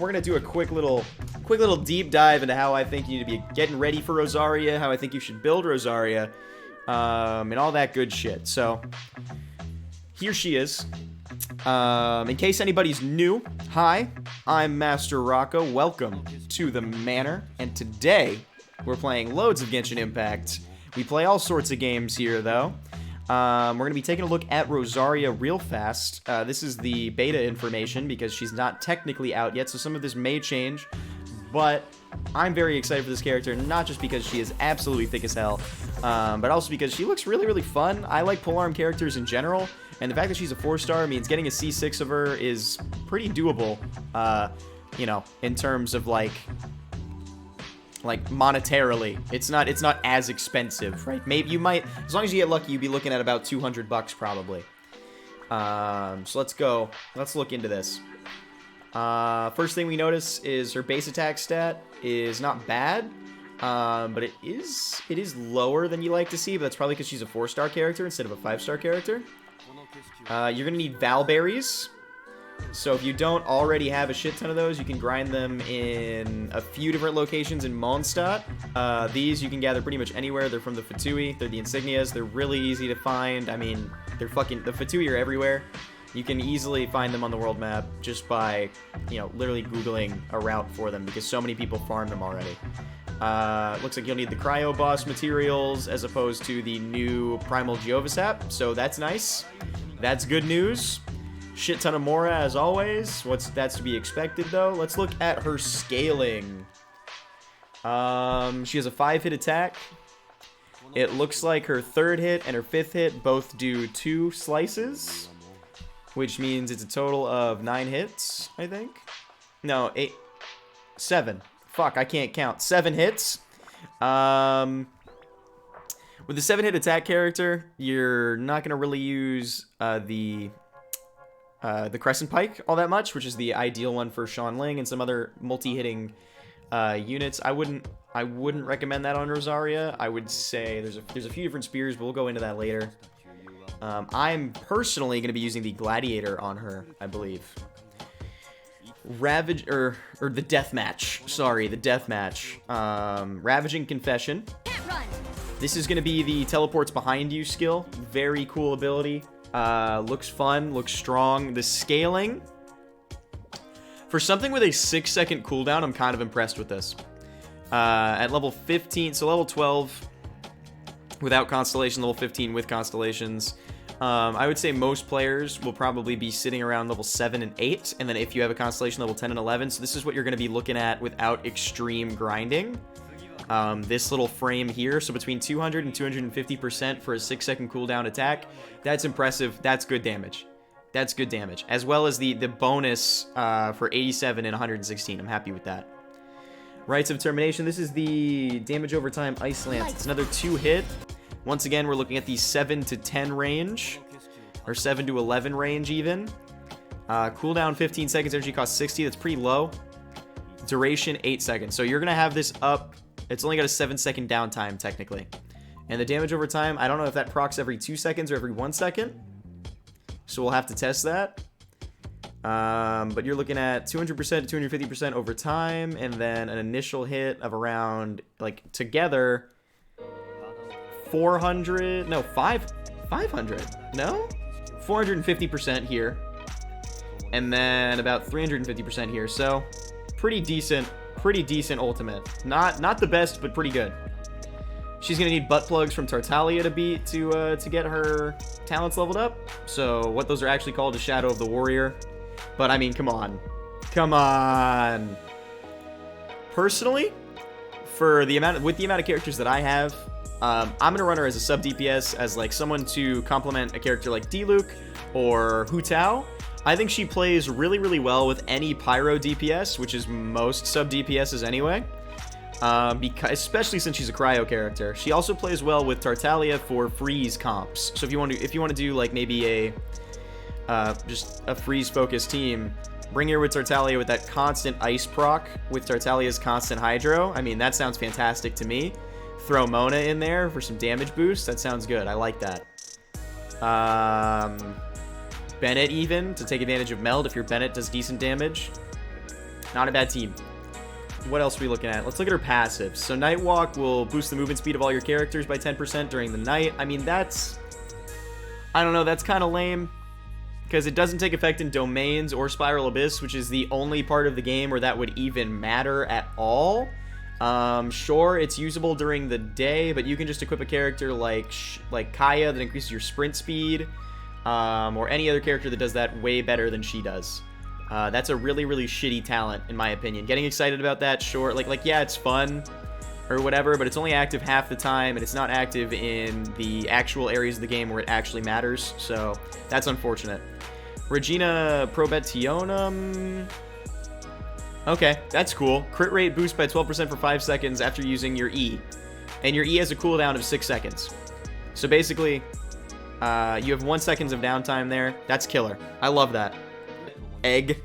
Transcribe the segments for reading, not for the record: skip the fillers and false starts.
We're gonna do a quick little deep dive into how I think you need to be getting ready for Rosaria, how I think you should build Rosaria, and all that good shit. So here she is. In case anybody's new, hi, I'm Master Rocco. Welcome to the Manor, and today we're playing loads of Genshin Impact. We play all sorts of games here, though. We're going to be taking a look at Rosaria real fast. This is the beta information because she's not technically out yet, so some of this may change. But I'm very excited for this character, not just because she is absolutely thick as hell, but also because she looks really, really fun. I like polearm characters in general, and the fact that she's a 4-star means getting a C6 of her is pretty doable, you know, in terms of, like monetarily. It's not as expensive, right? Maybe you might, as long as you get lucky, you'd be looking at about $200 probably. So let's look into this. First thing we notice is her base attack stat is not bad, but it is lower than you like to see, but that's probably because she's a 4-star character instead of a 5-star character. You're gonna need Val berries. So if you don't already have a shit ton of those, you can grind them in a few different locations in Mondstadt. These you can gather pretty much anywhere. They're from the Fatui. They're the insignias. They're really easy to find. I mean, the Fatui are everywhere. You can easily find them on the world map just by, you know, literally Googling a route for them because so many people farm them already. Looks like you'll need the Cryo Boss materials as opposed to the new Primal Jehovah Sap. So that's nice. That's good news. Shit ton of Mora as always. That's to be expected though. Let's look at her scaling. She has a 5-hit attack. It looks like her 3rd hit and her 5th hit both do 2 slices, which means it's a total of 9 hits, I think. No, 7. Fuck, I can't count. 7 hits. With the 7-hit attack character, you're not gonna really use the Crescent Pike all that much, which is the ideal one for Sean Ling and some other multi-hitting units. I wouldn't recommend that on Rosaria. I would say there's a few different spears, but we'll go into that later. I'm personally going to be using the Gladiator on her, I believe. Ravage or the Deathmatch. Sorry, the Deathmatch. Ravaging Confession. This is going to be the teleports behind you skill. Very cool ability. Looks fun, looks strong. The scaling, for something with a 6-second cooldown, I'm kind of impressed with this. At level 15, so level 12 without Constellation, level 15 with Constellations. I would say most players will probably be sitting around level 7 and 8, and then if you have a Constellation, level 10 and 11. So this is what you're going to be looking at without extreme grinding. This little frame here, so between 200 and 250% for a 6-second cooldown attack, that's impressive. That's good damage. That's good damage. As well as the bonus for 87 and 116. I'm happy with that. Rites of Termination. This is the damage over time Ice Lance. It's another 2-hit. Once again, we're looking at the 7 to 10 range, or 7 to 11 range even. Cooldown 15 seconds, energy cost 60. That's pretty low. Duration 8 seconds. So you're going to have this up. It's only got a 7-second downtime, technically. And the damage over time, I don't know if that procs every 2 seconds or every 1 second. So we'll have to test that. But you're looking at 200% to 250% over time, and then an initial hit of around, like, together, 500, no, 500, no? 450% here. And then about 350% here, so pretty decent ultimate. Not the best, but pretty good. She's gonna need butt plugs from Tartaglia to get her talents leveled up. So what those are actually called is Shadow of the Warrior. But I mean, come on. Personally, with the amount of characters that I have, I'm gonna run her as a sub DPS, as like someone to complement a character like Diluc or Hu Tao. I think she plays really, really well with any Pyro DPS, which is most sub DPSs anyway. Especially since she's a cryo character. She also plays well with Tartaglia for freeze comps. So if you want to do like maybe just a freeze focused team, bring her with Tartaglia with that constant ice proc with Tartaglia's constant hydro. I mean, that sounds fantastic to me. Throw Mona in there for some damage boost. That sounds good. I like that. Bennett even, to take advantage of Meld if your Bennett does decent damage. Not a bad team. What else are we looking at? Let's look at her passives. So Nightwalk will boost the movement speed of all your characters by 10% during the night. I mean, that's... I don't know, that's kind of lame. Because it doesn't take effect in Domains or Spiral Abyss, which is the only part of the game where that would even matter at all. Sure, it's usable during the day, but you can just equip a character like Kaya that increases your sprint speed. Or any other character that does that way better than she does. That's a really, really shitty talent, in my opinion. Getting excited about that, sure. Like, yeah, it's fun or whatever, but it's only active half the time, and it's not active in the actual areas of the game where it actually matters, so that's unfortunate. Regina Probetionum. Okay, that's cool. Crit rate boost by 12% for 5 seconds after using your E. And your E has a cooldown of 6 seconds. So basically, you have 1 second of downtime there. That's killer. I love that. Egg.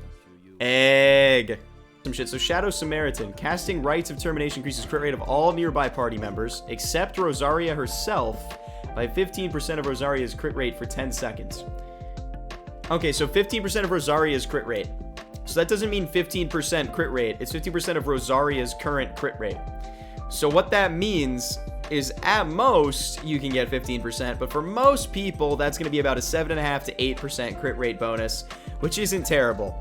Some shit. So Shadow Samaritan. Casting Rites of Termination increases crit rate of all nearby party members, except Rosaria herself, by 15% of Rosaria's crit rate for 10 seconds. Okay, so 15% of Rosaria's crit rate. So that doesn't mean 15% crit rate. It's 15% of Rosaria's current crit rate. So what that means is at most you can get 15%, but for most people that's going to be about a 7.5 to 8% crit rate bonus, which isn't terrible.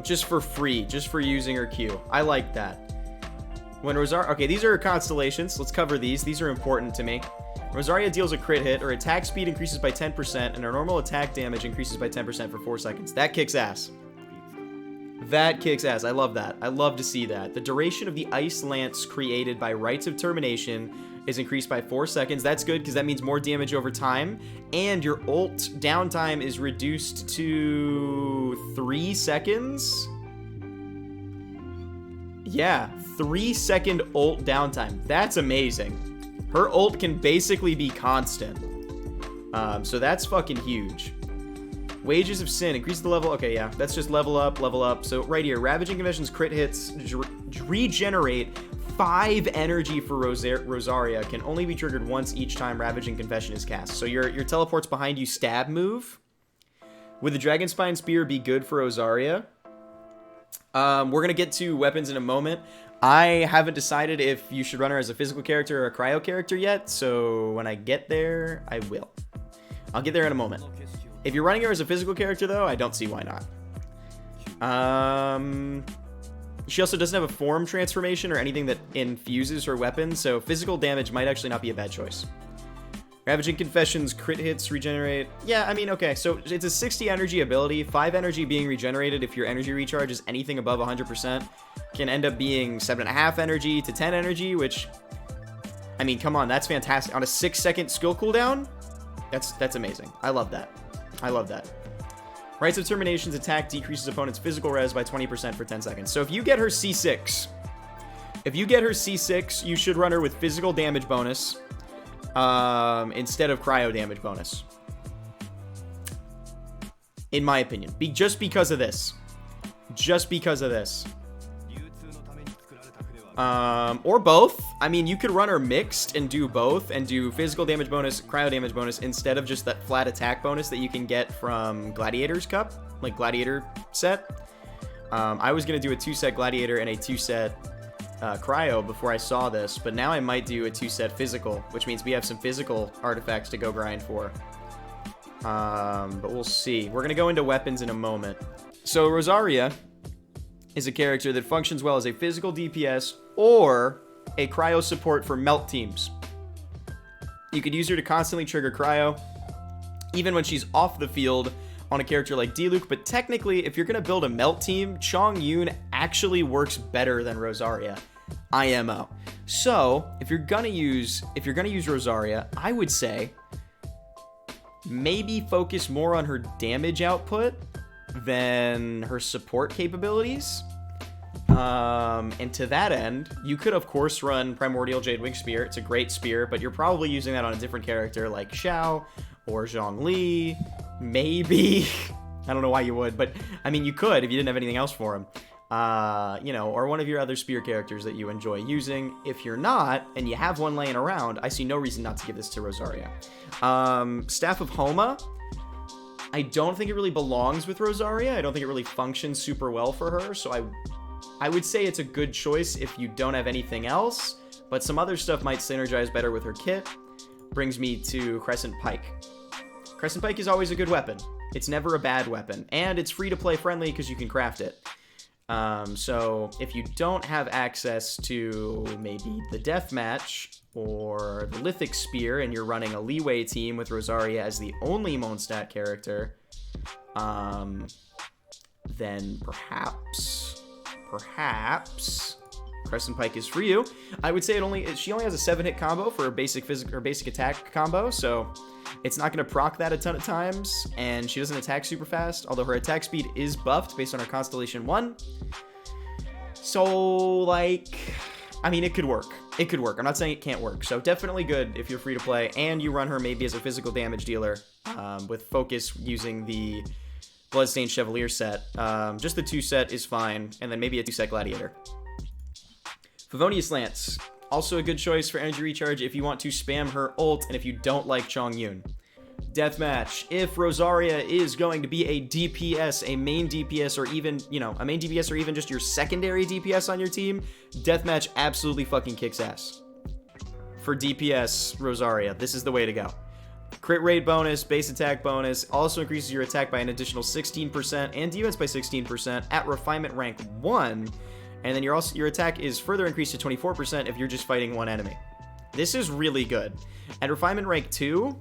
Just for free, just for using her Q. I like that. When Rosaria, okay, these are her constellations. Let's cover these. These are important to me. Rosaria deals a crit hit. Her attack speed increases by 10%, and her normal attack damage increases by 10% for 4 seconds. That kicks ass. That kicks ass. I love that. I love to see that. The duration of the Ice Lance created by Rites of Termination is increased by 4 seconds. That's good because that means more damage over time. And your ult downtime is reduced to 3 seconds. Yeah, 3 second ult downtime. That's amazing. Her ult can basically be constant. So that's fucking huge. Wages of Sin. Increase the level. Okay, yeah. That's just level up, level up. So right here, Ravaging Convention's crit hits regenerate 5 energy for Rosaria. Can only be triggered once each time Ravaging Confession is cast. So your teleports behind you stab move. Would the Dragon Spine Spear be good for Rosaria? We're going to get to weapons in a moment. I haven't decided if you should run her as a physical character or a cryo character yet, so when I get there, I will. I'll get there in a moment. If you're running her as a physical character, though, I don't see why not. She also doesn't have a form transformation or anything that infuses her weapons, so physical damage might actually not be a bad choice. Ravaging Confessions, crit hits, regenerate. Yeah, I mean, okay, so it's a 60 energy ability. 5 energy being regenerated if your energy recharge is anything above 100%. Can end up being 7.5 energy to 10 energy, which, I mean, come on, that's fantastic. On a 6-second skill cooldown, that's amazing. I love that. I love that. Rites of Termination's attack decreases opponent's physical res by 20% for 10 seconds. So if you get her C6, you should run her with physical damage bonus instead of cryo damage bonus. In my opinion. Just because of this. Or both. I mean, you could run her mixed and do both and do physical damage bonus, cryo damage bonus instead of just that flat attack bonus that you can get from Gladiator's Cup, like Gladiator set. I was going to do a 2-set Gladiator and a 2-set cryo before I saw this, but now I might do a 2-set physical, which means we have some physical artifacts to go grind for. But we'll see. We're going to go into weapons in a moment. So Rosaria is a character that functions well as a physical DPS or a cryo support for melt teams. You could use her to constantly trigger cryo, even when she's off the field on a character like Diluc, but technically, if you're going to build a melt team, Chong Yun actually works better than Rosaria, IMO. So, if you're gonna use Rosaria, I would say maybe focus more on her damage output than her support capabilities. And to that end, you could of course run Primordial Jadewing Spear. It's a great spear, but you're probably using that on a different character like Xiao or Zhongli, maybe. I don't know why you would, but I mean, you could if you didn't have anything else for him. You know, or one of your other spear characters that you enjoy using. If you're not, and you have one laying around, I see no reason not to give this to Rosaria. Staff of Homa. I don't think it really belongs with Rosaria. I don't think it really functions super well for her, so I would say it's a good choice if you don't have anything else, but some other stuff might synergize better with her kit. Brings me to Crescent Pike. Crescent Pike is always a good weapon. It's never a bad weapon, and it's free to play friendly because you can craft it. So if you don't have access to maybe the Deathmatch or the Lithic Spear and you're running a leeway team with Rosaria as the only Mondstadt character, then perhaps Crescent Pike is for you. I would say she only has a 7-hit combo for her basic attack combo, so it's not going to proc that a ton of times, and she doesn't attack super fast, although her attack speed is buffed based on her Constellation 1. So, like, I mean, it could work. It could work. I'm not saying it can't work. So definitely good if you're free to play, and you run her maybe as a physical damage dealer with focus using the Bloodstained Chevalier set. Just the 2 set is fine, and then maybe a 2 set Gladiator. Favonius Lance. Also a good choice for energy recharge if you want to spam her ult and if you don't like Chongyun. Deathmatch. If Rosaria is going to be a DPS, a main DPS, or even, a main DPS or even just your secondary DPS on your team, Deathmatch absolutely fucking kicks ass. For DPS Rosaria, this is the way to go. Crit rate bonus, base attack bonus, also increases your attack by an additional 16% and defense by 16% at refinement rank 1. And then your attack is further increased to 24% if you're just fighting one enemy. This is really good. At refinement rank 2,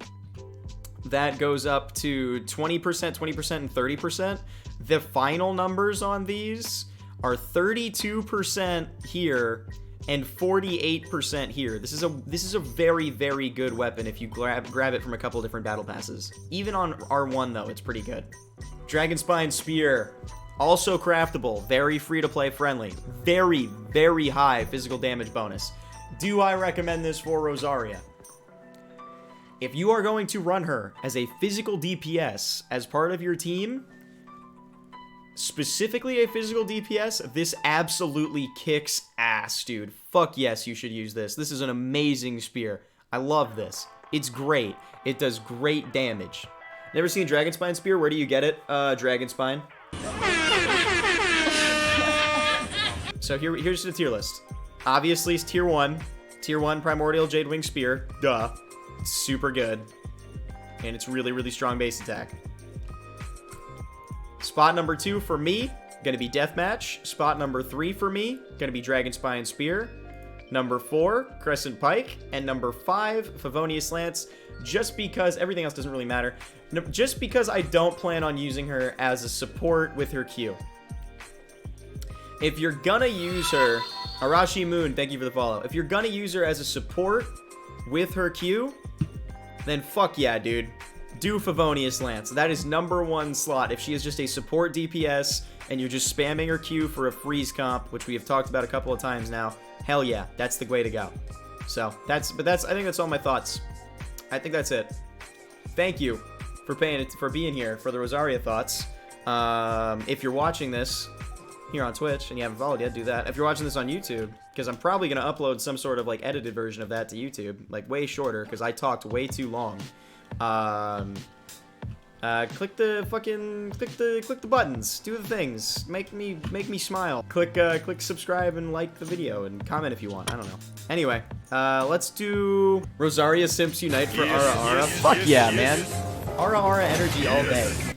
that goes up to 20%, 20%, and 30%. The final numbers on these are 32% here and 48% here. This is a very, very good weapon if you grab it from a couple different battle passes. Even on R1 though, it's pretty good. Dragonspine Spear. Also craftable, very free to play friendly, very, very high physical damage bonus. Do I recommend this for Rosaria? If you are going to run her as a physical DPS as part of your team, specifically a physical DPS, this absolutely kicks ass, dude. Fuck yes, you should use this. This is an amazing spear. I love this. It's great. It does great damage. Never seen Dragonspine Spear? Where do you get it? Dragonspine. So here's the tier list. Obviously, it's tier 1. Tier 1 Primordial Jadewing Spear. Duh. It's super good. And it's really, really strong base attack. Spot number 2 for me, gonna be Deathmatch. Spot number 3 for me, gonna be Dragonspine Spear. Number 4, Crescent Pike. And number 5, Favonius Lance. Just because everything else doesn't really matter. Just because I don't plan on using her as a support with her Q. If you're gonna use her, Arashi Moon, thank you for the follow. If you're gonna use her as a support with her Q, then fuck yeah, dude. Do Favonius Lance. That is number 1 slot. If she is just a support DPS and you're just spamming her Q for a freeze comp, which we have talked about a couple of times now, hell yeah, that's the way to go. So I think that's all my thoughts. I think that's it. Thank you for being here for the Rosaria thoughts. If you're watching this here on Twitch and you haven't followed yet, do that. If you're watching this on YouTube, because I'm probably gonna upload some sort of like edited version of that to YouTube, like way shorter, because I talked way too long. Click the buttons, do the things, make me smile. Click subscribe and like the video and comment if you want. I don't know. Anyway, let's do Rosaria Simps Unite for Ara Ara. Fuck yeah, man. Ara Ara energy all day.